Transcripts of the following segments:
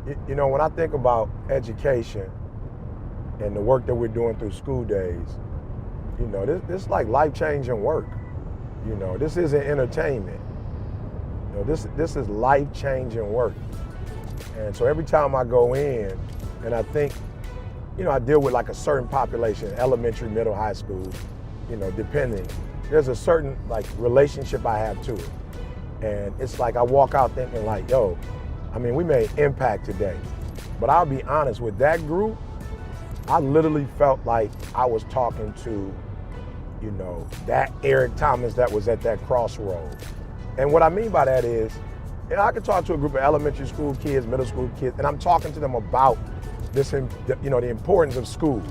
You know, when I think about education and the work that we're doing through school days, you know, this is like life-changing work. You know, this isn't entertainment. You know, this is life-changing work. And so every time I go in and I think, you know, I deal with like a certain population, elementary, middle, high school, you know, depending, there's a certain like relationship I have to it. And it's like I walk out thinking like, yo, I mean, we made impact today. But I'll be honest, with that group, I literally felt like I was talking to, you know, that Eric Thomas that was at that crossroad. And what I mean by that is, you know, I can talk to a group of elementary school kids, middle school kids, and I'm talking to them about this, you know, the importance of school.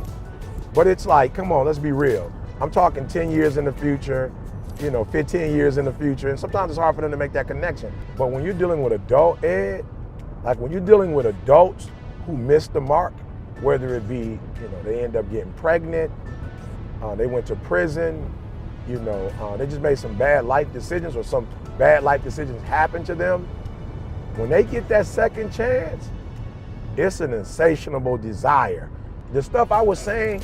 But it's like, come on, let's be real. I'm talking 10 years in the future, you know, 15 years in the future, and sometimes it's hard for them to make that connection. But when you're dealing with adult ed, like when you're dealing with adults who miss the mark, whether it be, you know, they end up getting pregnant, they went to prison, you know, they just made some bad life decisions, or some bad life decisions happen to them. When they get that second chance, it's an insatiable desire. The stuff I was saying,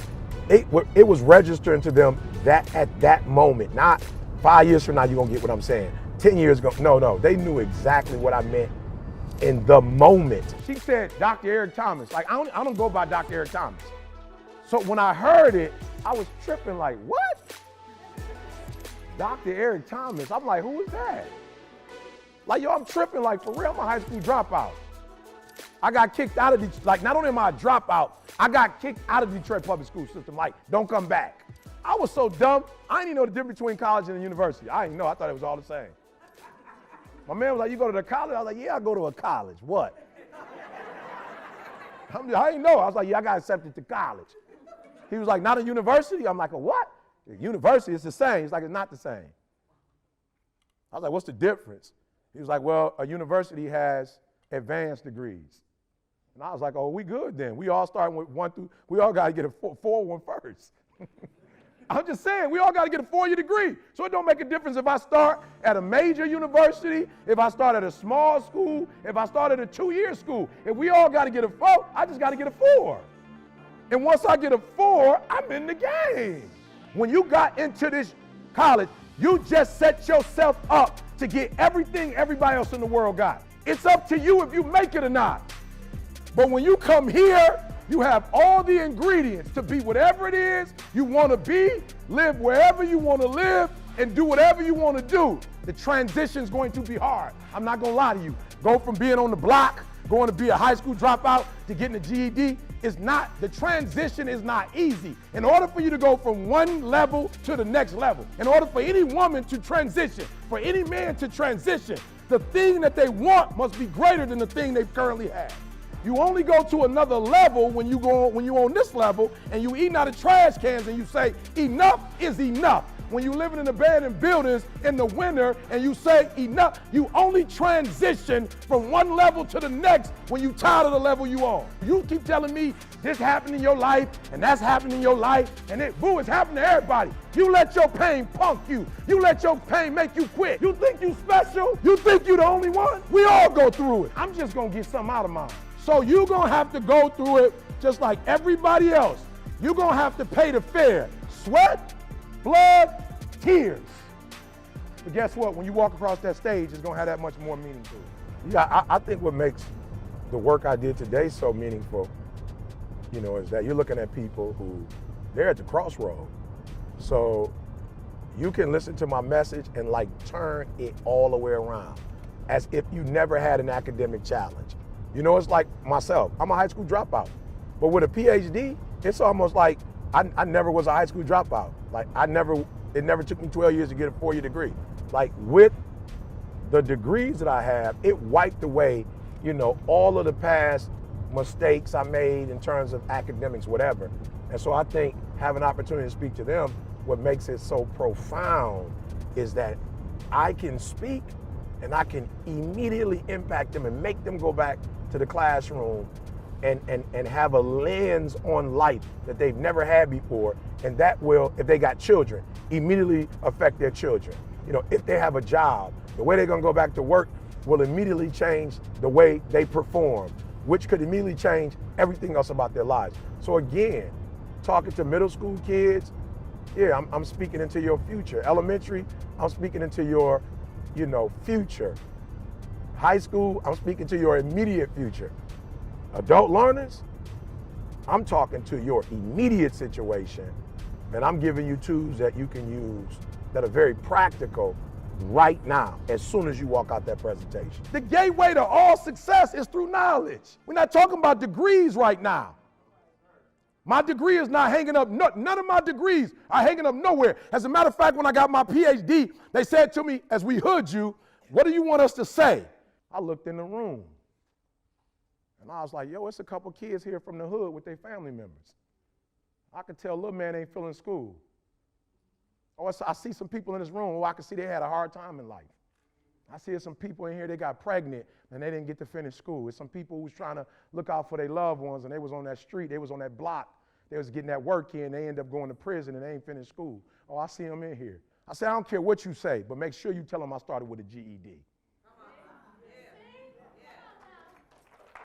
it was registering to them that at that moment, not 5 years from now you're gonna get what I'm saying. 10 years ago, no, they knew exactly what I meant in the moment. She said, Dr. Eric Thomas. Like, I don't go by Dr. Eric Thomas. So when I heard it, I was tripping like, what? Dr. Eric Thomas. I'm like, who is that? Like, yo, I'm tripping like, for real, I'm a high school dropout. I got kicked out of Detroit. Like, not only am I a dropout, I got kicked out of Detroit public school system. Like, don't come back. I was so dumb, I didn't even know the difference between college and a university. I didn't know, I thought it was all the same. My man was like, you go to the college? I was like, yeah, I go to a college. What? I didn't know. I was like, yeah, I got accepted to college. He was like, not a university? I'm like, a what? A university, it's the same. He's like, it's not the same. I was like, what's the difference? He was like, well, a university has advanced degrees. And I was like, oh, we good then. We all starting with we all got to get a 4-1 first. I'm just saying, we all got to get a 4-year degree. So it don't make a difference if I start at a major university, if I start at a small school, if I start at a 2-year school. If we all got to get a 4, I just got to get a 4. And once I get a 4, I'm in the game. When you got into this college, you just set yourself up to get everything everybody else in the world got. It's up to you if you make it or not. But when you come here, you have all the ingredients to be whatever it is you want to be, live wherever you want to live, and do whatever you want to do. The transition's going to be hard. I'm not going to lie to you. Go from being on the block, going to be a high school dropout, to getting a GED, the transition is not easy. In order for you to go from one level to the next level, in order for any woman to transition, for any man to transition, the thing that they want must be greater than the thing they currently have. You only go to another level when you on this level and you eating out of trash cans and you say, enough is enough. When you living in abandoned buildings in the winter and you say enough, you only transition from one level to the next when you tired of the level you on. You keep telling me this happened in your life and that's happened in your life and it's happening to everybody. You let your pain punk you. You let your pain make you quit. You think you special? You think you the only one? We all go through it. I'm just gonna get something out of mine. So you're gonna have to go through it just like everybody else. You're gonna have to pay the fare. Sweat, blood, tears. But guess what? When you walk across that stage, it's gonna have that much more meaning to it. Yeah, I think what makes the work I did today so meaningful, you know, is that you're looking at people who, they're at the crossroad. So you can listen to my message and like turn it all the way around as if you never had an academic challenge. You know, it's like myself, I'm a high school dropout. But with a PhD, it's almost like I never was a high school dropout. Like it never took me 12 years to get a 4-year degree. Like with the degrees that I have, it wiped away, you know, all of the past mistakes I made in terms of academics, whatever. And so I think having an opportunity to speak to them, what makes it so profound is that I can speak and I can immediately impact them and make them go back to the classroom and have a lens on life that they've never had before. And that will, if they got children, immediately affect their children. You know, if they have a job, the way they're gonna go back to work will immediately change the way they perform. which could immediately change everything else about their lives. So again, talking to middle school kids, yeah, I'm speaking into your future. Elementary, I'm speaking into your, future. High school, I'm speaking to your immediate future. Adult learners, I'm talking to your immediate situation, and I'm giving you tools that you can use that are very practical right now, as soon as you walk out that presentation. The gateway to all success is through knowledge. We're not talking about degrees right now. My degree is not hanging up, none of my degrees are hanging up nowhere. As a matter of fact, when I got my PhD, they said to me, as we hood you, what do you want us to say? I looked in the room, and I was like, yo, it's a couple kids here from the hood with their family members. I could tell little man ain't feeling school. Oh, I see some people in this room who I can see they had a hard time in life. I see some people in here, they got pregnant and they didn't get to finish school. It's some people who was trying to look out for their loved ones, and they was on that street, they was on that block, they was getting that work in, they end up going to prison and they ain't finished school. Oh, I see them in here. I said, I don't care what you say, but make sure you tell them I started with a GED.